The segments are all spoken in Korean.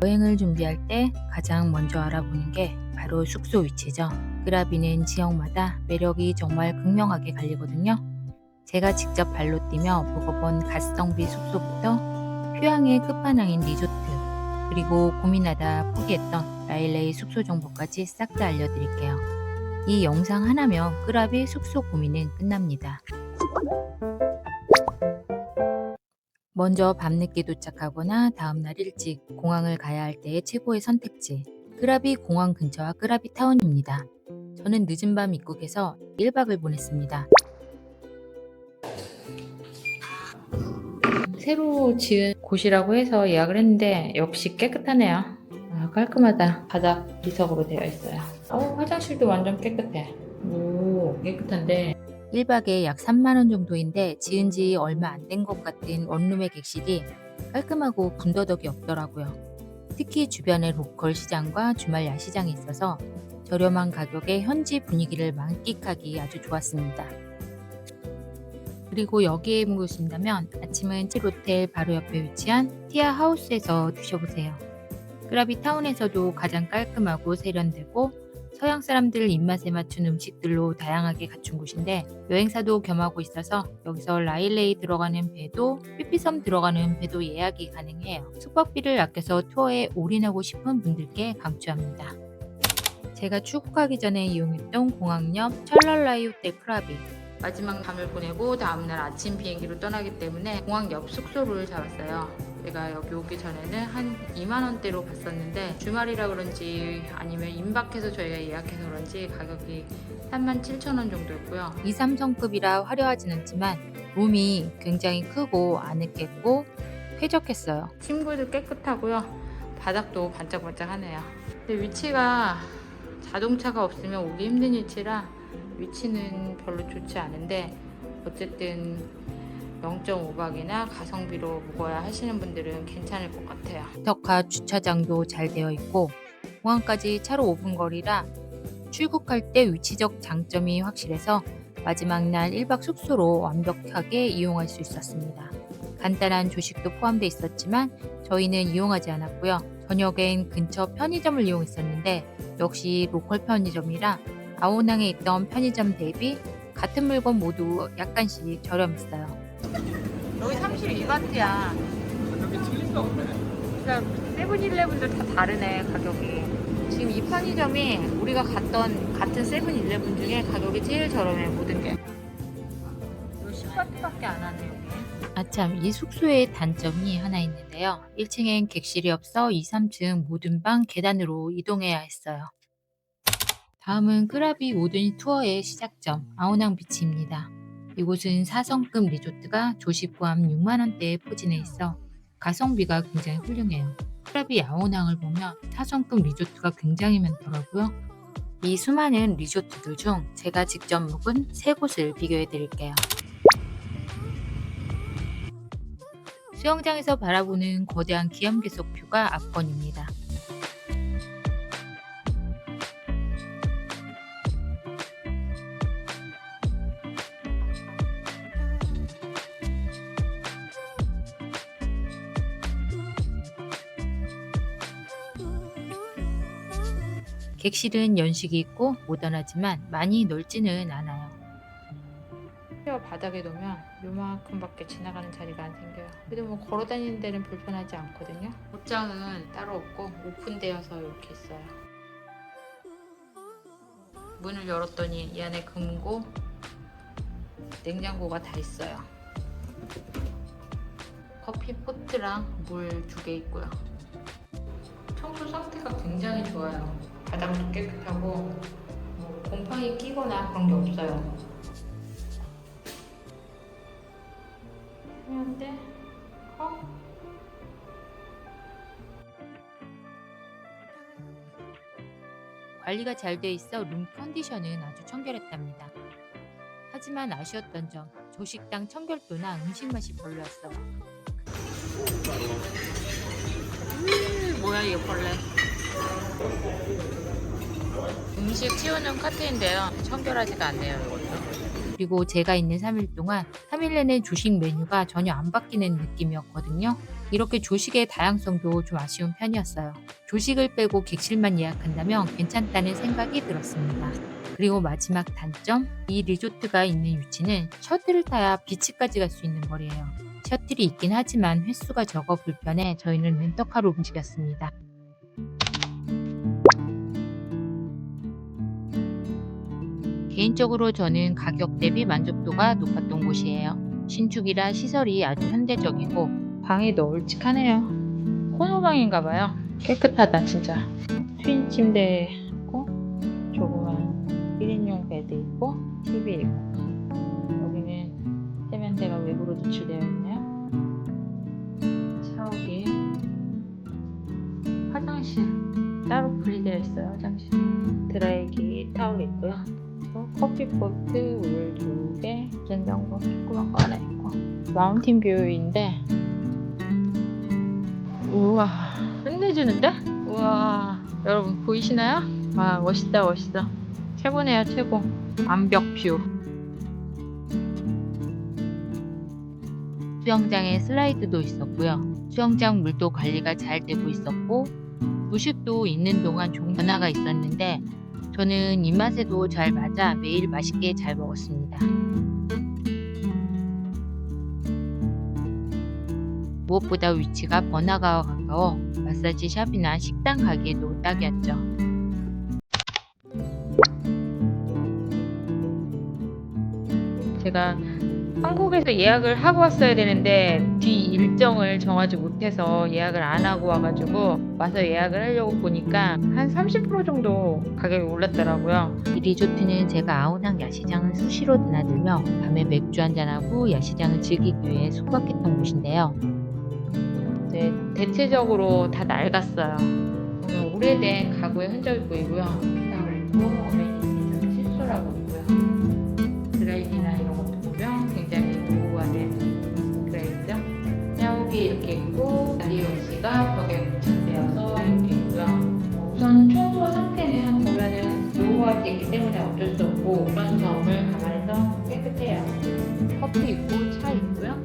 여행을 준비할 때 가장 먼저 알아보는 게 바로 숙소 위치죠. 끄라비는 지역마다 매력이 정말 극명하게 갈리거든요. 제가 직접 발로 뛰며 묵어본 가성비 숙소부터 휴양의 끝판왕인 리조트, 그리고 고민하다 포기했던 라일레이 숙소 정보까지 싹 다 알려드릴게요. 이 영상 하나면 끄라비 숙소 고민은 끝납니다. 먼저 밤늦게 도착하거나 다음날 일찍 공항을 가야 할 때의 최고의 선택지, 끄라비 공항 근처와 끄라비 타운입니다. 저는 늦은 밤 입국해서 1박을 보냈습니다. 새로 지은 곳이라고 해서 예약을 했는데 역시 깨끗하네요. 깔끔하다. 바닥 비석으로 되어 있어요. 화장실도 완전 깨끗해. 오, 깨끗한데 1박에 약 3만원 정도인데 지은 지 얼마 안 된 것 같은 원룸의 객실이 깔끔하고 군더더기 없더라고요. 특히 주변에 로컬 시장과 주말 야시장이 있어서 저렴한 가격에 현지 분위기를 만끽하기 아주 좋았습니다. 그리고 여기에 묵으신다면 아침은 칠호텔 바로 옆에 위치한 티아 하우스에서 드셔보세요. 끄라비 타운에서도 가장 깔끔하고 세련되고 서양 사람들 입맛에 맞춘 음식들로 다양하게 갖춘 곳인데 여행사도 겸하고 있어서 여기서 라일레이 들어가는 배도 삐삐섬 들어가는 배도 예약이 가능해요. 숙박비를 아껴서 투어에 올인하고 싶은 분들께 강추합니다. 제가 출국하기 전에 이용했던 공항 옆 찰랄라이 호텔 끄라비, 마지막 밤을 보내고 다음날 아침 비행기로 떠나기 때문에 공항 옆 숙소를 잡았어요. 제가 여기 오기 전에는 한 2만원대로 봤었는데 주말이라 그런지 아니면 임박해서 저희가 예약해서 그런지 가격이 37,000원 정도였고요. 2, 3성급이라 화려하진 않지만 룸이 굉장히 크고 아늑했고 쾌적했어요. 침구도 깨끗하고요. 바닥도 반짝반짝하네요. 근데 위치가 자동차가 없으면 오기 힘든 위치라 위치는 별로 좋지 않은데 어쨌든 0.5박이나 가성비로 묵어야 하시는 분들은 괜찮을 것 같아요. 덕화 주차장도 잘 되어 있고 공항까지 차로 5분 거리라 출국할 때 위치적 장점이 확실해서 마지막 날 1박 숙소로 완벽하게 이용할 수 있었습니다. 간단한 조식도 포함되어 있었지만 저희는 이용하지 않았고요. 저녁엔 근처 편의점을 이용했었는데 역시 로컬 편의점이라 아오낭에 있던 편의점 대비 같은 물건 모두 약간씩 저렴했어요. 여기 32바트야. 가격이 틀린가 보네. 진짜 세븐일레븐도 다 다르네, 가격이. 지금 이 편의점이 우리가 갔던 같은 세븐일레븐 중에 가격이 제일 저렴해, 모든 게. 이거 10바트밖에 안 하네, 여기. 아참, 이 숙소의 단점이 하나 있는데요. 1층엔 객실이 없어 2, 3층 모든 방 계단으로 이동해야 했어요. 다음은 끄라비 모든 투어의 시작점, 아오낭 비치입니다. 이곳은 4성급 리조트가 조식 포함 6만원대에 포진해 있어 가성비가 굉장히 훌륭해요. 끄라비 아오낭을 보면 4성급 리조트가 굉장히 많더라고요. 이 수많은 리조트들 중 제가 직접 묵은 3곳을 비교해 드릴게요. 수영장에서 바라보는 거대한 기암괴석뷰가 압권입니다. 객실은 연식이 있고 모던하지만 많이 넓지는 않아요. 바닥에 놓으면 요만큼밖에 지나가는 자리가 안 생겨요. 그래도 뭐 걸어다니는 데는 불편하지 않거든요. 옷장은 따로 없고 오픈되어서 이렇게 있어요. 문을 열었더니 이 안에 금고, 냉장고가 다 있어요. 커피 포트랑 물 2개 있고요. 청소 상태가 굉장히 좋아요. 바닥도 깨끗하고 곰팡이 끼거나 그런 게 없어요. 그런데 관리가 잘 돼 있어 룸 컨디션은 아주 청결했답니다. 하지만 아쉬웠던 점, 조식당 청결도나 음식 맛이 별로였어요. 뭐야 이 벌레. 음식 치우는 카트인데요. 청결하지가 않네요, 이것도. 그리고 제가 있는 3일 동안 3일 내내 조식 메뉴가 전혀 안 바뀌는 느낌이었거든요. 이렇게 조식의 다양성도 좀 아쉬운 편이었어요. 조식을 빼고 객실만 예약한다면 괜찮다는 생각이 들었습니다. 그리고 마지막 단점, 이 리조트가 있는 위치는 셔틀을 타야 비치까지 갈 수 있는 거리예요. 셔틀이 있긴 하지만 횟수가 적어 불편해 저희는 렌터카로 움직였습니다. 개인적으로 저는 가격 대비 만족도가 높았던 곳이에요. 신축이라 시설이 아주 현대적이고 방이 널찍하네요. 코노방인가봐요. 깨끗하다 진짜. 트윈 침대 있고 조그만 1인용 베드 있고 TV 있고 여기는 세면대가 외부로 노출되어 있네요. 샤워기, 화장실 따로 분리되어 있어요. 화장실 드라이기 타올 있고요. 커피포트 물 2개, 냉장고 조그만 거 하나 있고 마운틴 뷰인데 우와 끝내주는데? 우와 여러분 보이시나요? 와 멋있다 멋있어. 최고네요 최고. 암벽 뷰. 수영장에 슬라이드도 있었고요. 수영장 물도 관리가 잘 되고 있었고 무식도 있는 동안 종 변화가 있었는데 저는 입맛에도 잘 맞아 매일 맛있게 잘 먹었습니다. 무엇보다 위치가 번화가와 가까워 마사지 샵이나 식당 가기에도 딱이었죠. 제가 한국에서 예약을 하고 왔어야 되는데 뒤 일정을 정하지 못해서 예약을 안 하고 와가지고 와서 예약을 하려고 보니까 한 30% 정도 가격이 올랐더라고요. 이 리조트는 제가 아오낭 야시장을 수시로 드나들며 밤에 맥주 한잔하고 야시장을 즐기기 위해 숙박했던 곳인데요. 네, 대체적으로 다 낡았어요. 보면 오래된 가구의 흔적이 보이고요. 그리고 어메니티는 칫솔하고 있고요. 드라이기나 이런 것도 보면 굉장히 노후화된 그레이죠. 샤워기 이렇게 있고 다리용시가 벽에 붙여되어서 이렇게 있고요. 우선 청소 상태는 보면은 노후화되어 있기 때문에 어쩔 수 없고 그런 점을 감안해서 깨끗해요. 커피 있고 차 있고요.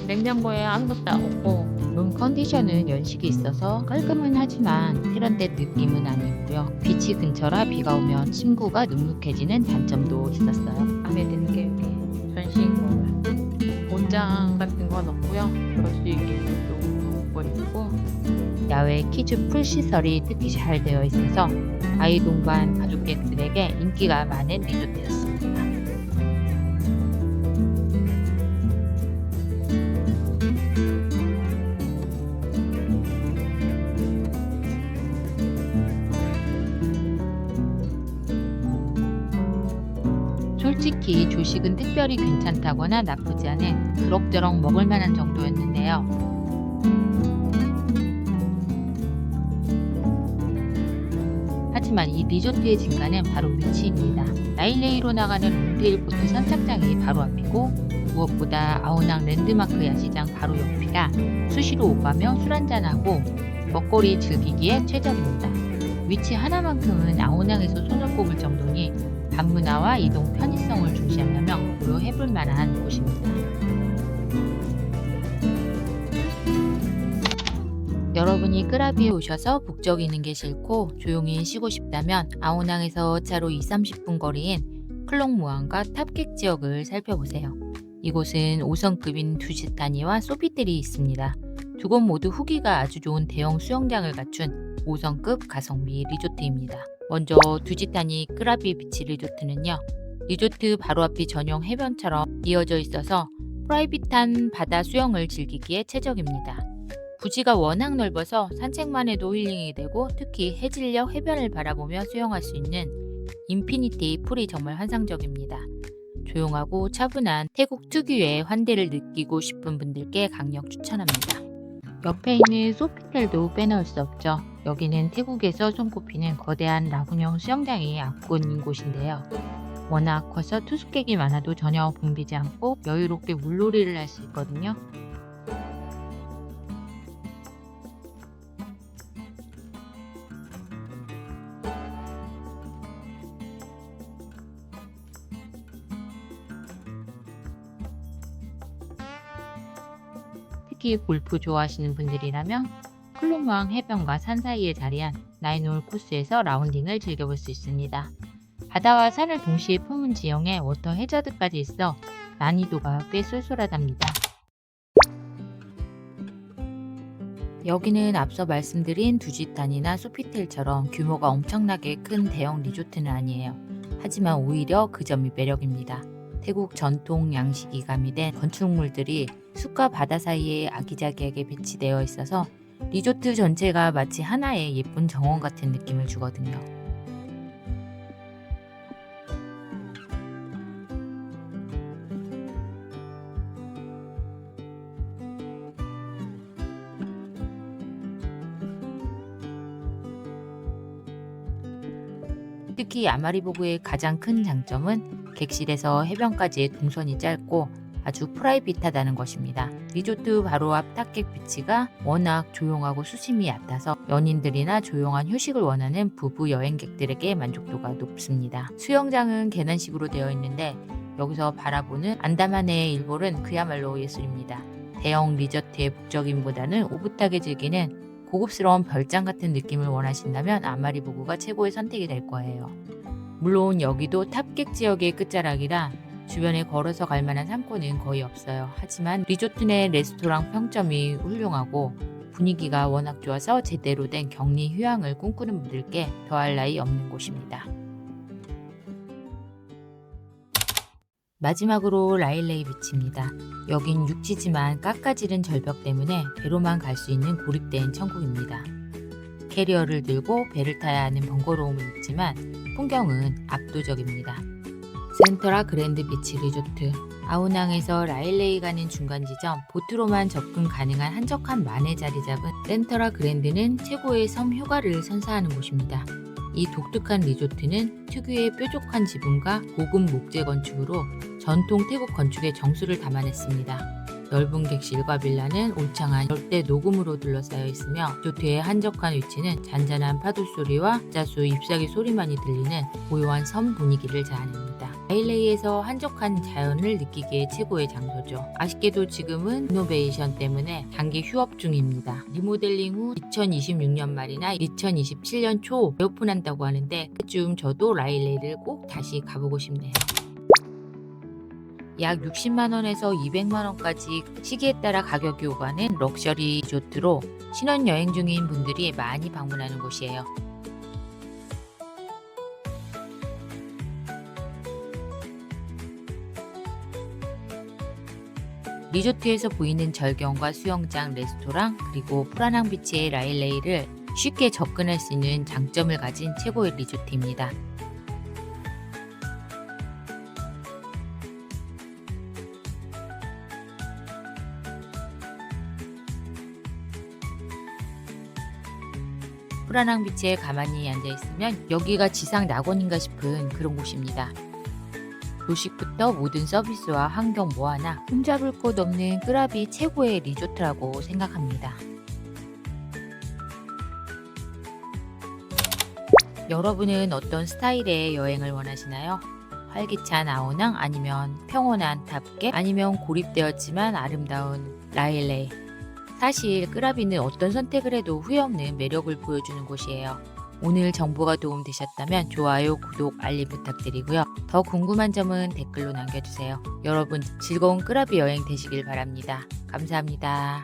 냉장고에 아무것도 없고 룸 컨디션은 연식이 있어서 깔끔은 하지만 세련된 느낌은 아니고요. 비치 근처라 비가 오면 침구가 눅눅해지는 단점도 있었어요. 마음에 드는 게 여기 전시인공 옷장 같은 건 없고요. 그럴 수 있게 또 먹고 있고 야외 키즈 풀 시설이 특히 잘 되어 있어서 아이 동반 가족객들에게 인기가 많은 리조트였습니다. 솔직히 조식은 특별히 괜찮다거나 나쁘지 않은 그럭저럭 먹을 만한 정도였는데요. 하지만 이 리조트의 진가는 바로 위치입니다. 나일레이로 나가는 롱테일 보트 선착장이 바로 앞이고 무엇보다 아오낭 랜드마크 야시장 바로 옆이라 수시로 오가며 술 한잔하고 먹거리 즐기기에 최적입니다. 위치 하나만큼은 아오낭에서 손을 꼽을 정도니 방문화와 이동 편의성을 중시한다면 고려해볼 만한 곳입니다. 여러분이 끄라비에 오셔서 북적이는 게 싫고 조용히 쉬고 싶다면 아오낭에서 차로 2-30분 거리인 클롱무안과 탑객 지역을 살펴보세요. 이곳은 5성급인 두지타니와 소피텔이 있습니다. 두 곳 모두 후기가 아주 좋은 대형 수영장을 갖춘 5성급 가성비 리조트입니다. 먼저 두지타니 끄라비 비치 리조트는요. 리조트 바로 앞이 전용 해변처럼 이어져 있어서 프라이빗한 바다 수영을 즐기기에 최적입니다. 부지가 워낙 넓어서 산책만 해도 힐링이 되고 특히 해질녘 해변을 바라보며 수영할 수 있는 인피니티 풀이 정말 환상적입니다. 조용하고 차분한 태국 특유의 환대를 느끼고 싶은 분들께 강력 추천합니다. 옆에 있는 소피텔도 빼놓을 수 없죠. 여기는 태국에서 손꼽히는 거대한 라군형 수영장이 앞권인 곳인데요. 워낙 커서 투숙객이 많아도 전혀 붐비지 않고 여유롭게 물놀이를 할 수 있거든요. 특히 골프 좋아하시는 분들이라면 클룸왕 해변과 산 사이에 자리한 9홀 코스에서 라운딩을 즐겨볼 수 있습니다. 바다와 산을 동시에 품은 지형에 워터 해저드까지 있어 난이도가 꽤 쏠쏠하답니다. 여기는 앞서 말씀드린 두지탄이나 소피텔처럼 규모가 엄청나게 큰 대형 리조트는 아니에요. 하지만 오히려 그 점이 매력입니다. 태국 전통 양식이 가미된 건축물들이 숲과 바다 사이에 아기자기하게 배치되어 있어서 리조트 전체가 마치 하나의 예쁜 정원 같은 느낌을 주거든요. 특히 야마리보그의 가장 큰 장점은 객실에서 해변까지의 동선이 짧고 아주 프라이빗하다는 것입니다. 리조트 바로 앞 탑객 비치가 워낙 조용하고 수심이 얕아서 연인들이나 조용한 휴식을 원하는 부부 여행객들에게 만족도가 높습니다. 수영장은 계단식으로 되어 있는데 여기서 바라보는 안다만의 일몰은 그야말로 예술입니다. 대형 리조트의 북적임보다는 오붓하게 즐기는 고급스러운 별장 같은 느낌을 원하신다면 아마리보그가 최고의 선택이 될 거예요. 물론 여기도 탑객 지역의 끝자락이라 주변에 걸어서 갈 만한 상권은 거의 없어요. 하지만 리조트 내 레스토랑 평점이 훌륭하고 분위기가 워낙 좋아서 제대로 된 격리 휴양을 꿈꾸는 분들께 더할 나위 없는 곳입니다. 마지막으로 라일레이 비치입니다. 여긴 육지지만 깎아지른 절벽 때문에 배로만 갈 수 있는 고립된 천국입니다. 캐리어를 들고 배를 타야 하는 번거로움은 있지만 풍경은 압도적입니다. 센터라 그랜드 비치 리조트. 아우낭에서 라일레이 가는 중간 지점 보트로만 접근 가능한 한적한 만에 자리 잡은 센터라 그랜드는 최고의 섬 휴가를 선사하는 곳입니다. 이 독특한 리조트는 특유의 뾰족한 지붕과 고급 목재 건축으로 전통 태국 건축의 정수를 담아냈습니다. 넓은 객실과 빌라는 울창한 열대 녹음으로 둘러싸여 있으며 리조트의 한적한 위치는 잔잔한 파도 소리와 자수 잎사귀 소리만이 들리는 고요한 섬 분위기를 자아냅니다. 라일레이에서 한적한 자연을 느끼기에 최고의 장소죠. 아쉽게도 지금은 리노베이션 때문에 장기 휴업 중입니다. 리모델링 후 2026년 말이나 2027년 초 오픈한다고 하는데 그쯤 저도 라일레이를 꼭 다시 가보고 싶네요. 약 60만원에서 200만원까지 시기에 따라 가격이 오가는 럭셔리 리조트로 신혼여행 중인 분들이 많이 방문하는 곳이에요. 리조트에서 보이는 절경과 수영장, 레스토랑, 그리고 프라낭 비치의 라일레이를 쉽게 접근할 수 있는 장점을 가진 최고의 리조트입니다. 프라낭 비치에 가만히 앉아있으면 여기가 지상 낙원인가 싶은 그런 곳입니다. 조식부터 모든 서비스와 환경 뭐하나 흠잡을 곳 없는 끄라비 최고의 리조트라고 생각합니다. 여러분은 어떤 스타일의 여행을 원하시나요? 활기찬 아우낭 아니면 평온한 탑객 아니면 고립되었지만 아름다운 라일레이. 사실 끄라비는 어떤 선택을 해도 후회 없는 매력을 보여주는 곳이에요. 오늘 정보가 도움되셨다면 좋아요, 구독, 알림 부탁드리고요. 더 궁금한 점은 댓글로 남겨주세요. 여러분 즐거운 끄라비 여행 되시길 바랍니다. 감사합니다.